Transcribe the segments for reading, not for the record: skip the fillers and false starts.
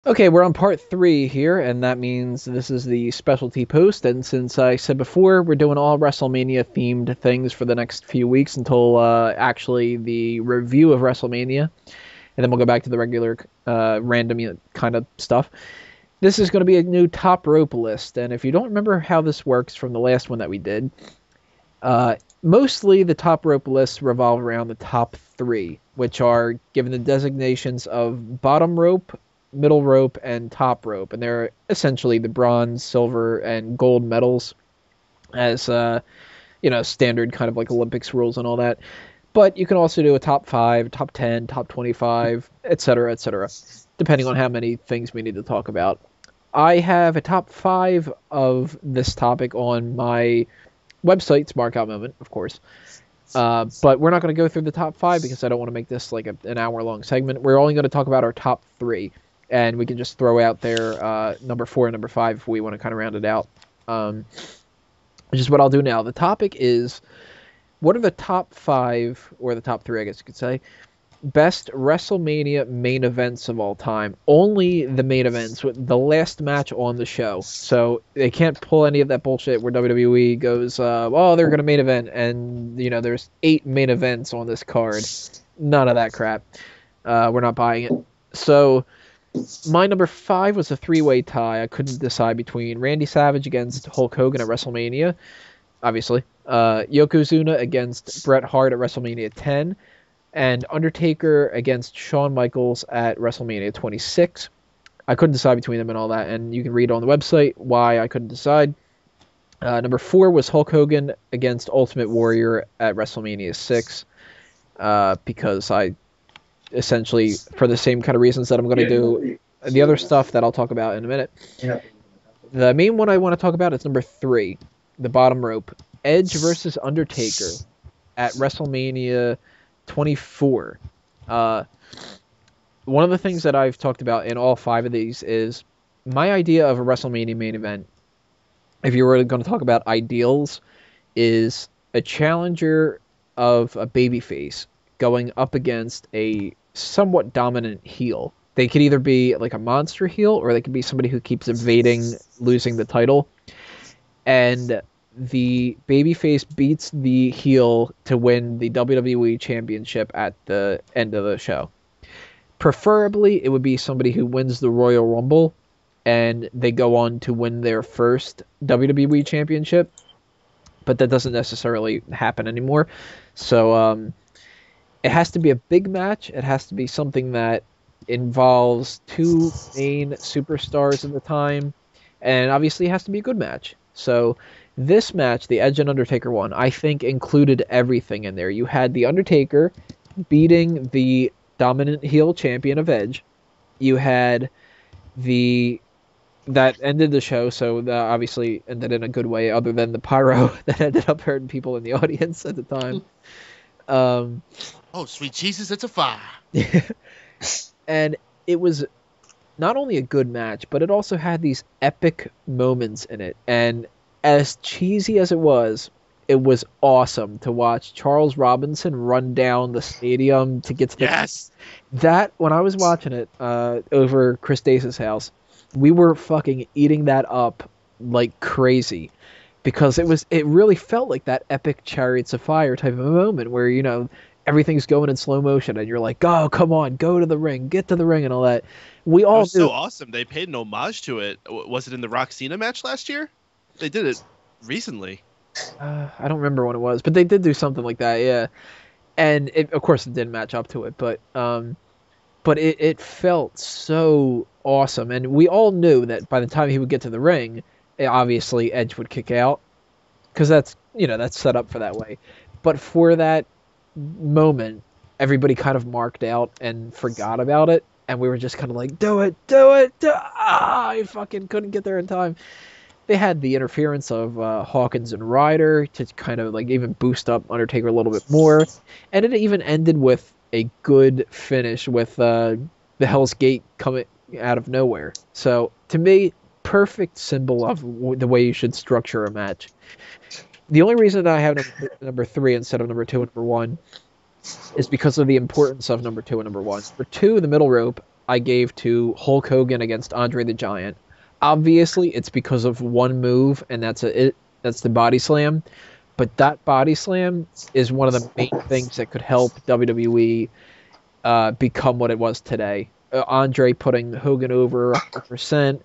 Okay, we're on part three here, and that means this is the specialty post. And since I said before, we're doing all WrestleMania themed things for the next few weeks until actually the review of WrestleMania, and then we'll go back to the regular random kind of stuff. This is going to be a new top rope list, and if you don't remember how this works from the last one that we did, mostly the top rope lists revolve around the top three, which are given the designations of bottom rope, middle rope, and top rope, and they're essentially the bronze, silver, and gold medals as standard kind of like Olympics rules and all that. But you can also do a top five, top 10, top 25, etc., depending on how many things we need to talk about. I have a top five of this topic on my website, Smark Moment, of course. But we're not going to go through the top five because I don't want to make this like an hour-long segment. We're only going to talk about our top three, and we can just throw out there number four and number five if we want to kind of round it out. Which is what I'll do now. The topic is, what are the top five, or the top three, I guess you could say, best WrestleMania main events of all time? Only the main events, with the last match on the show. So they can't pull any of that bullshit where WWE goes, oh, they're going to main event, and, there's 8 main events on this card. None of that crap. We're not buying it. So my number five was a three-way tie. I couldn't decide between Randy Savage against Hulk Hogan at WrestleMania, obviously, Yokozuna against Bret Hart at WrestleMania 10, and Undertaker against Shawn Michaels at WrestleMania 26. I couldn't decide between them and all that, and you can read on the website why I couldn't decide. Number four was Hulk Hogan against Ultimate Warrior at WrestleMania 6, because I essentially, for the same kind of reasons that I'm going to do the other stuff that I'll talk about in a minute. Yeah. The main one I want to talk about is number three, the bottom rope, Edge versus Undertaker at WrestleMania 24. One of the things that I've talked about in all five of these is my idea of a WrestleMania main event, if you were going to talk about ideals, is a challenger of a babyface going up against a somewhat dominant heel. They could either be like a monster heel, or they could be somebody who keeps evading losing the title. And the babyface beats the heel to win the WWE Championship at the end of the show. Preferably, it would be somebody who wins the Royal Rumble, and they go on to win their first WWE Championship. But that doesn't necessarily happen anymore. So, it has to be a big match. It has to be something that involves two main superstars at the time. And obviously it has to be a good match. So this match, the Edge and Undertaker one, I think included everything in there. You had the Undertaker beating the dominant heel champion of Edge. You had that ended the show, so that obviously ended in a good way, other than the pyro that ended up hurting people in the audience at the time. Oh, sweet Jesus, it's a fire. And it was not only a good match, but it also had these epic moments in it. And as cheesy as it was awesome to watch Charles Robinson run down the stadium to get to the... Yes! That, when I was watching it over Chris Dace's house, we were fucking eating that up like crazy. Because it really felt like that epic Chariots of Fire type of a moment where, everything's going in slow motion and you're like, oh, come on, go to the ring, get to the ring and all that. We all so awesome. They paid an homage to it. Was it in the Rock Cena match last year? They did it recently. I don't remember when it was, but they did do something like that, yeah. And of course it didn't match up to it, but it felt so awesome. And we all knew that by the time he would get to the ring, obviously Edge would kick out, because that's set up for that way. But for that moment, everybody kind of marked out and forgot about it, and we were just kind of like, do it. I fucking couldn't get there in time. They had the interference of Hawkins and Ryder to kind of like even boost up Undertaker a little bit more, and it even ended with a good finish with the Hell's Gate coming out of nowhere. So to me, perfect symbol of the way you should structure a match. The only reason I have number three instead of number two and number one is because of the importance of number two and number one. For two, the middle rope, I gave to Hulk Hogan against Andre the Giant. Obviously, it's because of one move, and that's the body slam. But that body slam is one of the main things that could help WWE become what it was today. Andre putting Hogan over 100%.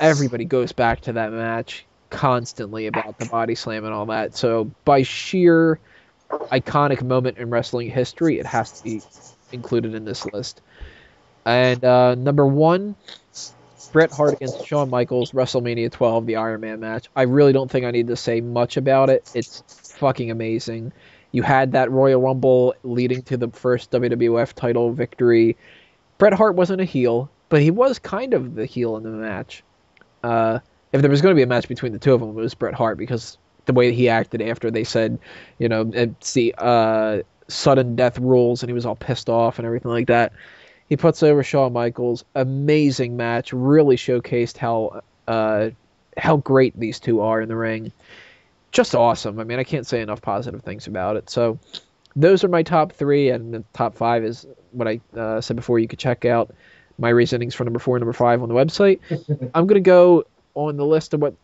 Everybody goes back to that match constantly about the body slam and all that. So by sheer iconic moment in wrestling history, it has to be included in this list. And number one, Bret Hart against Shawn Michaels, WrestleMania 12, the Iron Man match. I really don't think I need to say much about it. It's fucking amazing. You had that Royal Rumble leading to the first WWF title victory. Bret Hart wasn't a heel, but he was kind of the heel in the match. If there was going to be a match between the two of them, it was Bret Hart because the way he acted after they said, it's the sudden death rules, and he was all pissed off and everything like that. He puts over Shawn Michaels. Amazing match. Really showcased how great these two are in the ring. Just awesome. I mean, I can't say enough positive things about it. So those are my top three, and the top five is what I said before. You could check out my reasonings for number 4 and number 5 on the website. I'm going to go on the list of what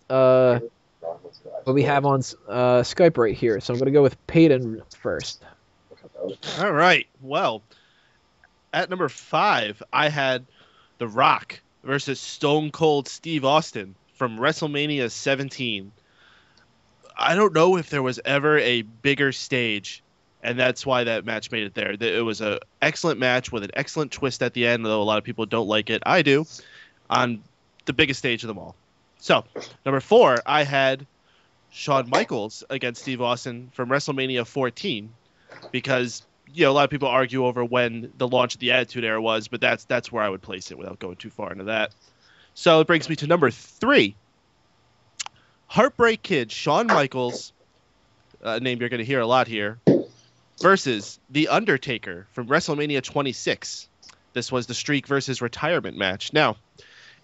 we have on Skype right here. So I'm going to go with Peyton first. All right. Well, at number 5, I had The Rock versus Stone Cold Steve Austin from WrestleMania 17. I don't know if there was ever a bigger stage, and that's why that match made it there. It was an excellent match with an excellent twist at the end, though a lot of people don't like it. I do, on the biggest stage of them all. So, number 4, I had Shawn Michaels against Steve Austin from WrestleMania 14, because a lot of people argue over when the launch of the Attitude Era was, but that's where I would place it without going too far into that. So it brings me to number 3. Heartbreak Kid Shawn Michaels, a name you're going to hear a lot here, versus The Undertaker from WrestleMania 26. This was the streak versus retirement match. Now,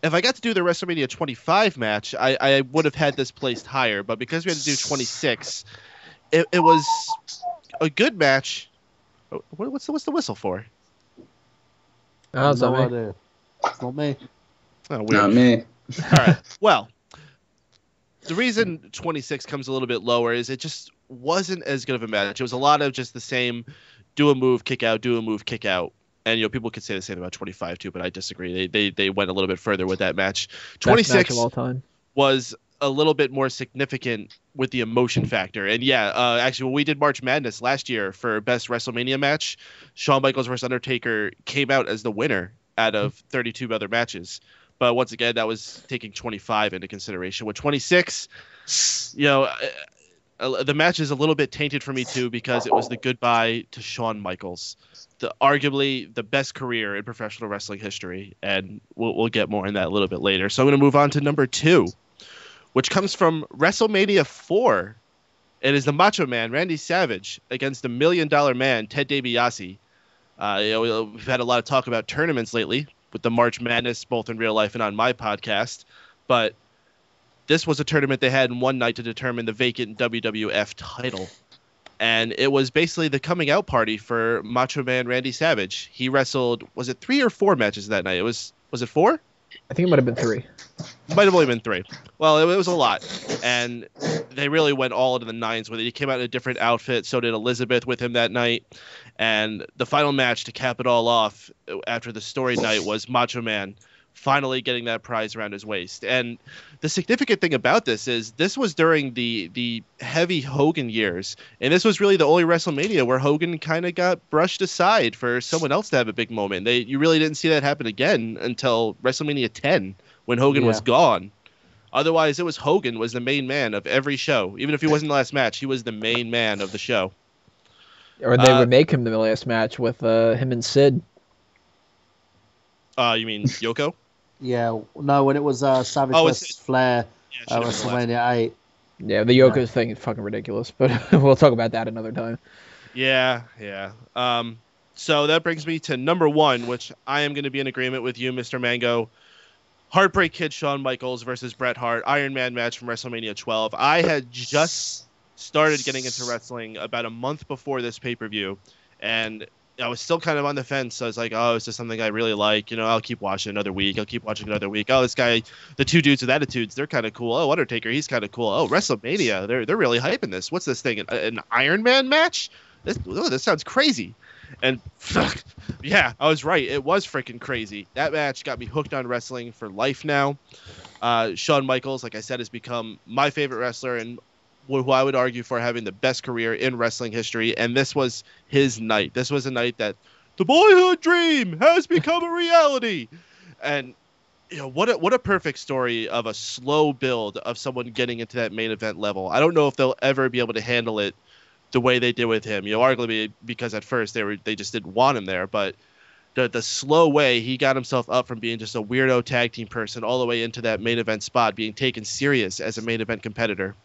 if I got to do the WrestleMania 25 match, I would have had this placed higher, but because we had to do 26, it was a good match. What's the whistle for? Oh, it's no not me. idea. It's not me. Oh, weird. Not me. All right. Well, the reason 26 comes a little bit lower is it just wasn't as good of a match. It was a lot of just the same do a move, kick out, do a move, kick out. And people could say the same about 25 too, but I disagree. They went a little bit further with that match. 26 Best match of all time. was a little bit more significant with the emotion factor. And yeah, actually, when we did March Madness last year for best WrestleMania match, Shawn Michaels versus Undertaker came out as the winner out of 32 other matches. But once again, that was taking 25 into consideration. With 26, the match is a little bit tainted for me too, because it was the goodbye to Shawn Michaels, arguably the best career in professional wrestling history. And we'll get more in that a little bit later. So I'm going to move on to number 2, which comes from WrestleMania 4. It is the Macho Man, Randy Savage, against the $1 Million Man, Ted DiBiase. We've had a lot of talk about tournaments lately with the March Madness, both in real life and on my podcast. But this was a tournament they had in one night to determine the vacant WWF title. And it was basically the coming out party for Macho Man Randy Savage. He wrestled, was it 3 or 4 matches that night? Was it 4? I think it might have been 3. Might have only been 3. Well, it was a lot. And they really went all into the nines with it. He came out in a different outfit. So did Elizabeth with him that night. And the final match to cap it all off after the story night was Macho Man finally getting that prize around his waist. And the significant thing about this is this was during the heavy Hogan years. And this was really the only WrestleMania where Hogan kind of got brushed aside for someone else to have a big moment. You really didn't see that happen again until WrestleMania 10 when Hogan was gone. Otherwise, it was Hogan was the main man of every show. Even if he wasn't the last match, he was the main man of the show. Or they would make him the last match with him and Sid. You mean Yoko? Yeah, no, when it was Savage vs. Flair, WrestleMania 8. Yeah, the Yoko thing is fucking ridiculous, but we'll talk about that another time. Yeah. So that brings me to number 1, which I am going to be in agreement with you, Mr. Mango. Heartbreak Kid Shawn Michaels versus Bret Hart, Iron Man match from WrestleMania 12. I had just started getting into wrestling about a month before this pay-per-view, and I was still kind of on the fence. I was like, oh, is this something I really like? I'll keep watching another week. I'll keep watching another week. Oh, this guy, the two dudes with attitudes, they're kind of cool. Oh, Undertaker, he's kind of cool. Oh, WrestleMania, they're really hyping this. What's this thing? An Iron Man match? This sounds crazy. And yeah, I was right. It was freaking crazy. That match got me hooked on wrestling for life now. Shawn Michaels, like I said, has become my favorite wrestler and who I would argue for having the best career in wrestling history. And this was his night. This was a night that the boyhood dream has become a reality. And what a perfect story of a slow build of someone getting into that main event level. I don't know if they'll ever be able to handle it the way they did with him. Arguably because at first they just didn't want him there, but the slow way he got himself up from being just a weirdo tag team person all the way into that main event spot, being taken serious as a main event competitor.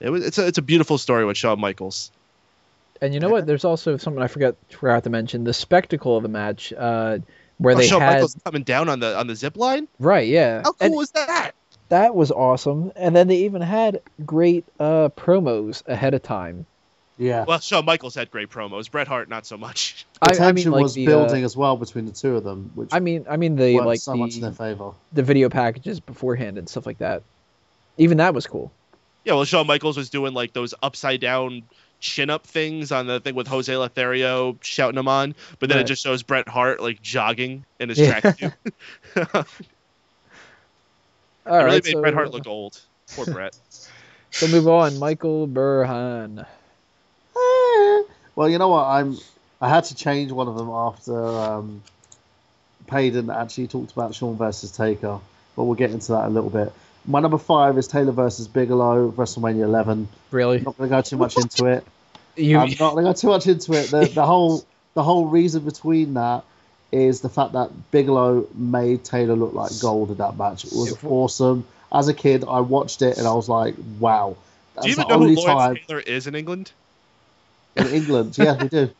It's a beautiful story with Shawn Michaels. And you know what? There's also something I forgot to mention: the spectacle of the match, where they Shawn had Michaels coming down on the zip line. Right, yeah. How cool was that? That was awesome. And then they even had great promos ahead of time. Yeah. Well, Shawn Michaels had great promos. Bret Hart not so much. The tension was building as well between the two of them, which I mean the like so much in their favor. The video packages beforehand and stuff like that. Even that was cool. Yeah, well, Shawn Michaels was doing like those upside down chin up things on the thing with Jose Lothario shouting him on, but then it just shows Bret Hart like jogging in his tracksuit. It really made Bret Hart look old. Poor Bret. So move on, Michael Burhan. Well, you know what? I had to change one of them after Payden actually talked about Shawn versus Taker, but we'll get into that a little bit. My number 5 is Taylor versus Bigelow, WrestleMania 11. Really? I'm not going to go too much into it. I'm not going to go too much into it. The whole reason between that is the fact that Bigelow made Taylor look like gold in that match. It was awesome. As a kid, I watched it and I was like, wow. Do you even know who Lawrence Taylor is in England? In England, yeah, we do.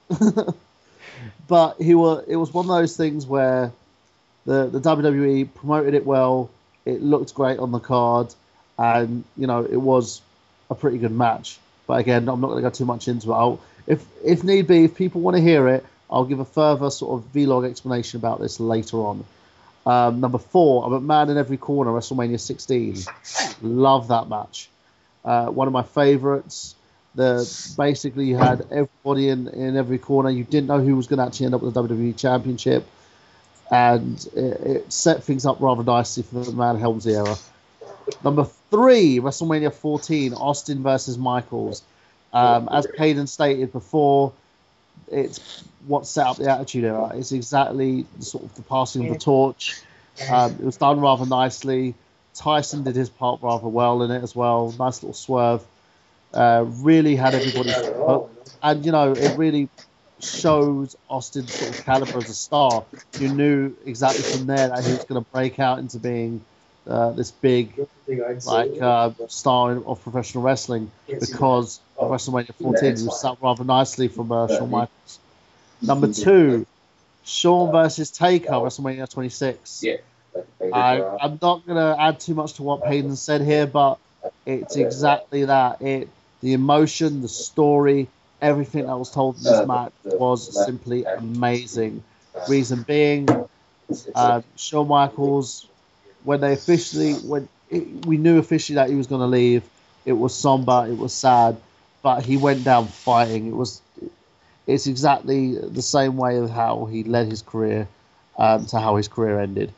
But it was one of those things where the WWE promoted it well. It looked great on the card, and it was a pretty good match. But again, I'm not going to go too much into it. If need be, if people want to hear it, I'll give a further sort of vlog explanation about this later on. Number 4, I'm a man in every corner, WrestleMania 16. Love that match. One of my favorites. Basically you had everybody in every corner. You didn't know who was going to actually end up with the WWE Championship. And it set things up rather nicely for the Man Helmsley era. Number 3, WrestleMania 14, Austin versus Michaels. As Payden stated before, it's what set up the Attitude Era. It's exactly sort of the passing of the torch. It was done rather nicely. Tyson did his part rather well in it as well. Nice little swerve. Really had everybody hooked. And, it really shows Austin's sort of caliber as a star. You knew exactly from there that he was going to break out into being this big star of professional wrestling because of WrestleMania 14. He was set up rather nicely from Shawn Michaels. Number 2, Shawn versus Taker, WrestleMania 26. I'm not going to add too much to what Payden said here, but it's exactly that. The emotion, the story, everything that was told in this match was simply amazing. Reason being, Shawn Michaels, when we knew officially that he was going to leave, it was somber, it was sad, but he went down fighting. It's exactly the same way of how he led his career to how his career ended.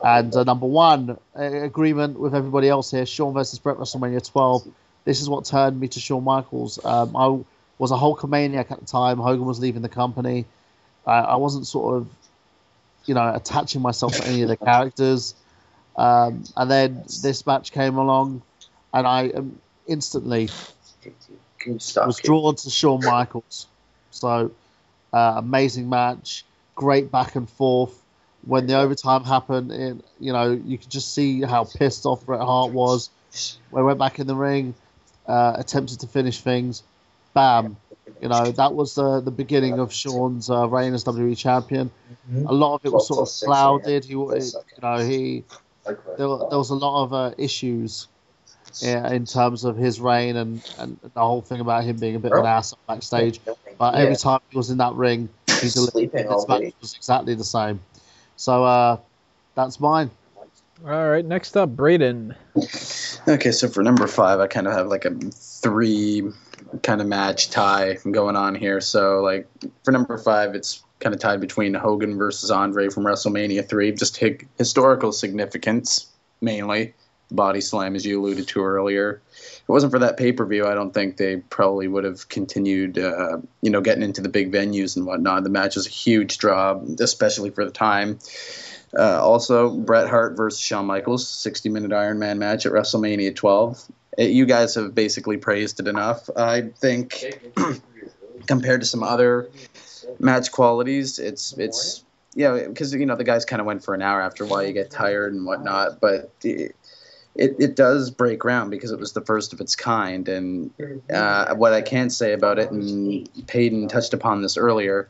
And number 1, agreement with everybody else here, Shawn versus Bret, WrestleMania 12. This is what turned me to Shawn Michaels. I was a Hulkamaniac at the time. Hogan was leaving the company. I wasn't sort of, attaching myself to any of the characters. And then this match came along, and I instantly was drawn to Shawn Michaels. So, amazing match, great back and forth. When the overtime happened, you could just see how pissed off Bret Hart was. When he went back in the ring, attempted to finish things, bam. That was the beginning of Shawn's reign as WWE champion. A lot of it was sort of clouded. There was a lot of issues in terms of his reign and the whole thing about him being a bit of an ass backstage. But every time he was in that ring, he delivered Sleeping this match already. was exactly the same. So that's mine. All right, next up, Braden. Okay, so for number 5, I kind of have like a 3 kind of match tie going on here. So like for number 5, it's kind of tied between Hogan versus Andre from WrestleMania 3, just historical significance mainly. Body slam, as you alluded to earlier. If it wasn't for that pay-per-view, I don't think they probably would have continued, getting into the big venues and whatnot. The match was a huge draw, especially for the time. Also, Bret Hart versus Shawn Michaels, 60-minute Iron Man match at WrestleMania 12. You guys have basically praised it enough. I think compared to some other match qualities, it's because the guys kind of went for an hour after a while. You get tired and whatnot, but it does break ground because it was the first of its kind. And what I can say about it, and Peyton touched upon this earlier,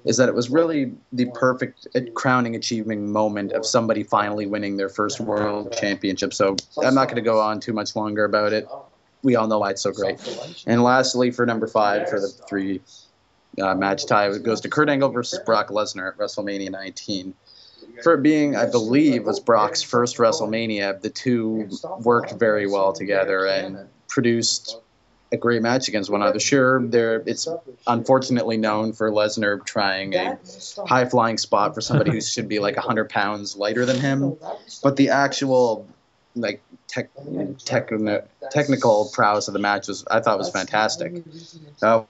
is that it was really the perfect crowning achieving moment of somebody finally winning their first world championship. So I'm not going to go on too much longer about it. We all know why it's so great. And lastly, for number 5, for the 3 match tie, it goes to Kurt Angle versus Brock Lesnar at WrestleMania 19. For it being, I believe, was Brock's first WrestleMania, the two worked very well together and produced a great match against one another. Sure, it's unfortunately known for Lesnar trying a high-flying spot for somebody who should be like 100 pounds lighter than him, but the actual like technical prowess of the match I thought was fantastic.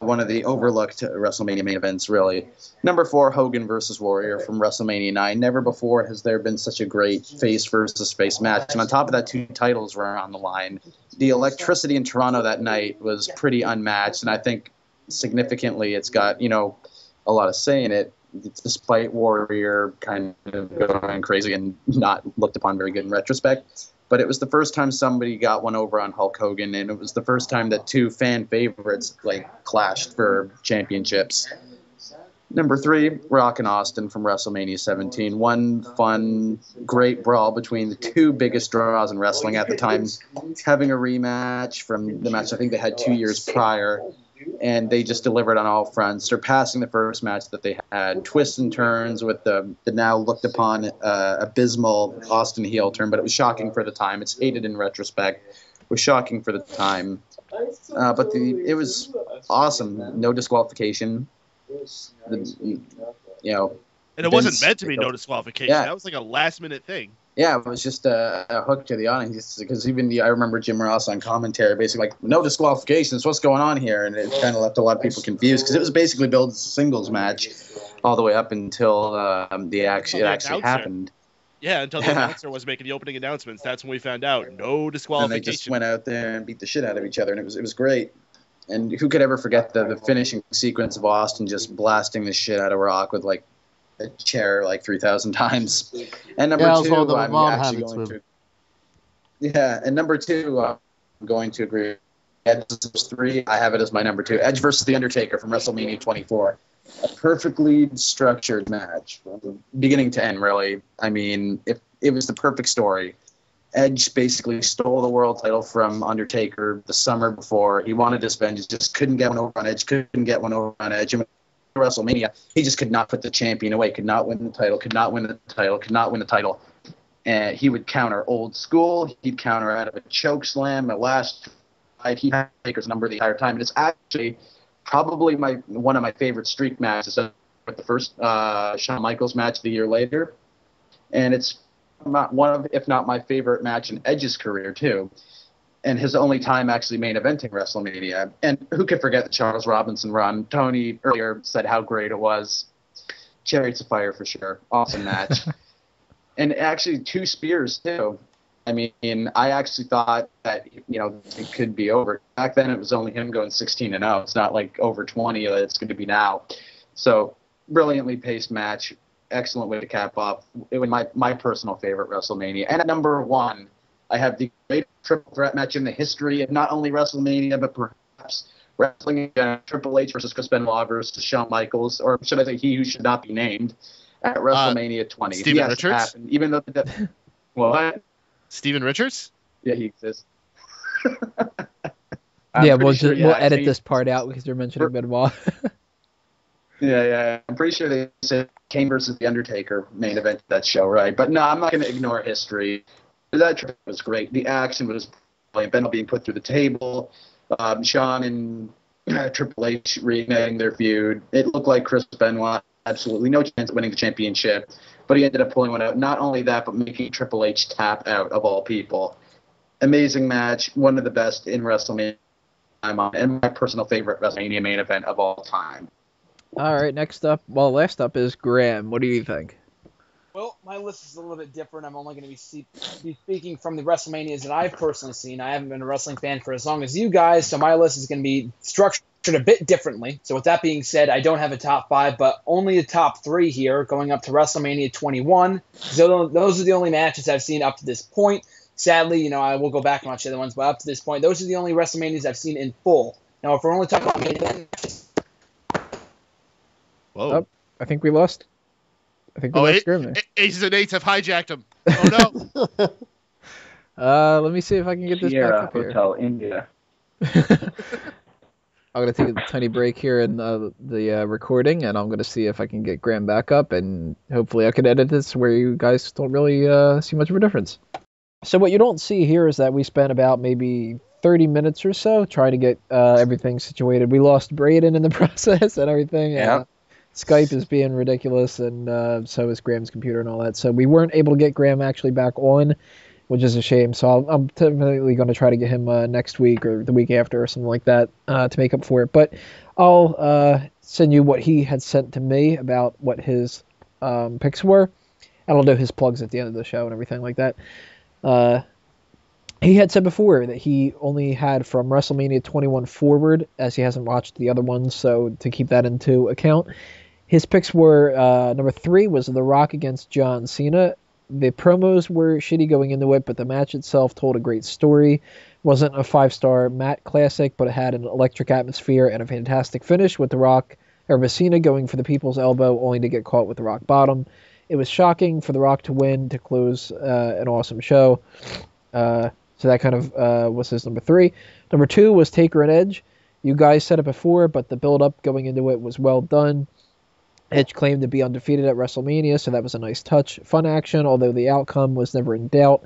One of the overlooked WrestleMania main events, really. Number 4, Hogan versus Warrior from WrestleMania 9. Never before has there been such a great face versus face match. And on top of that, 2 titles were on the line. The electricity in Toronto that night was pretty unmatched, and I think significantly it's got, a lot of say in it, despite Warrior kind of going crazy and not looked upon very good in retrospect. But it was the first time somebody got one over on Hulk Hogan, and it was the first time that 2 fan favorites clashed for championships. Number 3, Rock and Austin from WrestleMania 17. One fun, great brawl between the 2 biggest draws in wrestling at the time, having a rematch from the match I think they had 2 years prior, and they just delivered on all fronts, surpassing the first match that they had. Twists and turns with the now looked upon abysmal Austin heel turn, but it was shocking for the time. It's hated in retrospect. It was shocking for the time. But it was awesome. No disqualification. And it wasn't meant to be no disqualification. Yeah. That was like a last-minute thing. Yeah, it was just a hook to the audience, because I remember Jim Ross on commentary basically like, no disqualifications, what's going on here? And it kind of left a lot of people confused because it was basically billed as a singles match all the way up until it actually happened. Yeah, until the announcer was making the opening announcements. That's when we found out no disqualification. And they just went out there and beat the shit out of each other, and it was great. And who could ever forget the finishing sequence of Austin just blasting the shit out of Rock with like a chair like 3,000 times. And number 2, I'm actually going to. Yeah, and number 2, I'm going to agree. Edge versus 3, I have it as my number 2. Edge versus The Undertaker from WrestleMania 24. A perfectly structured match, from beginning to end, really. I mean, it was the perfect story. Edge basically stole the world title from Undertaker the summer before. He wanted his vengeance, just couldn't get one over on Edge, And WrestleMania, he just could not put the champion away, could not win the title. And he would counter old school. He'd counter out of a choke slam, a last fight. He had Taker's number the entire time. And it's actually probably one of my favorite streak matches with the first Shawn Michaels match the year later. And it's one of, if not my favorite match in Edge's career, too. And his only time actually main eventing WrestleMania. And who could forget the Charles Robinson run? Tony earlier said how great it was. Chariots of Fire for sure. Awesome match. And actually 2 spears, too. I mean, I actually thought that, it could be over. Back then it was only him going 16-0. It's not like over 20 that it's going to be now. So, brilliantly paced match. Excellent way to cap off. It was my personal favorite WrestleMania. And at number 1, I have the greatest triple threat match in the history of not only WrestleMania, but perhaps wrestling again. Triple H versus Chris Benoit versus Shawn Michaels, or should I say he who should not be named, at WrestleMania 20. Steven Richards? Happened, even though what? Steven Richards? Yeah, he exists. We'll edit this part out because you're mentioning Benoit. Yeah. I'm pretty sure they said Kane versus The Undertaker main event of that show, right? But no, I'm not going to ignore history. That trip was great. The action was brilliant. Benoit being put through the table, Shawn and Triple H reigniting their feud. It looked like Chris Benoit absolutely no chance of winning the championship, but he ended up pulling one out. Not only that, but making Triple H tap out of all people. Amazing match, one of the best in WrestleMania, and my personal favorite WrestleMania main event of all time. All right, last up is Graham. What do you think? Well, my list is a little bit different. I'm only going to be speaking from the WrestleManias that I've personally seen. I haven't been a wrestling fan for as long as you guys, so my list is going to be structured a bit differently. So with that being said, I don't have a top 5, but only the top 3 here, going up to WrestleMania 21. So those are the only matches I've seen up to this point. Sadly, I will go back and watch the other ones, but up to this point, those are the only WrestleManias I've seen in full. Now, if we're only talking about main events... Whoa. Oh, I think we lost. I think we lost Graham there. Aces and eights have hijacked him. Oh no. Let me see if I can get this Sierra back up here. Hotel India. I'm going to take a tiny break here in the recording, and I'm going to see if I can get Graham back up, and hopefully I can edit this where you guys don't really see much of a difference. So what you don't see here is that we spent about maybe 30 minutes or so trying to get everything situated. We lost Braden in the process and everything. Yeah. Skype is being ridiculous, and so is Graham's computer and all that. So we weren't able to get Graham actually back on, which is a shame. So I'm definitely going to try to get him next week or the week after or something like that to make up for it. But I'll send you what he had sent to me about what his picks were, and I'll do his plugs at the end of the show and everything like that. He had said before that he only had from WrestleMania 21 forward, as he hasn't watched the other ones, so to keep that into account. His picks were, number 3 was The Rock against John Cena. The promos were shitty going into it, but the match itself told a great story. Wasn't a 5-star mat classic, but it had an electric atmosphere and a fantastic finish with The Rock, or Cena going for the people's elbow only to get caught with the rock bottom. It was shocking for The Rock to win to close an awesome show. So that kind of was his number 3. Number 2 was Taker and Edge. You guys said it before, but the build-up going into it was well done. Edge claimed to be undefeated at WrestleMania, so that was a nice touch. Fun action, although the outcome was never in doubt.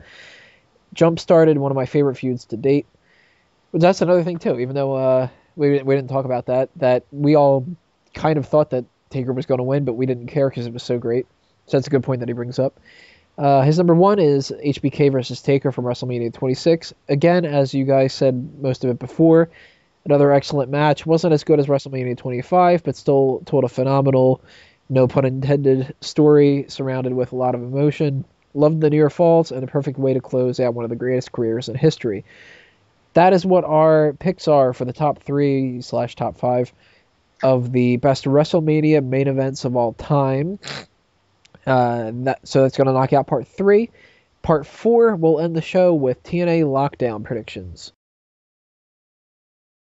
Jump-started one of my favorite feuds to date. But that's another thing, too, even though we didn't talk about that we all kind of thought that Taker was going to win, but we didn't care because it was so great. So that's a good point that he brings up. His number 1 is HBK versus Taker from WrestleMania 26. Again, as you guys said most of it before, another excellent match. Wasn't as good as WrestleMania 25, but still told a phenomenal, no pun intended, story surrounded with a lot of emotion. Loved the near falls and a perfect way to close out one of the greatest careers in history. That is what our picks are for the top 3/top 5 of the best WrestleMania main events of all time. So that's going to knock out part 3. Part 4 will end the show with TNA Lockdown predictions.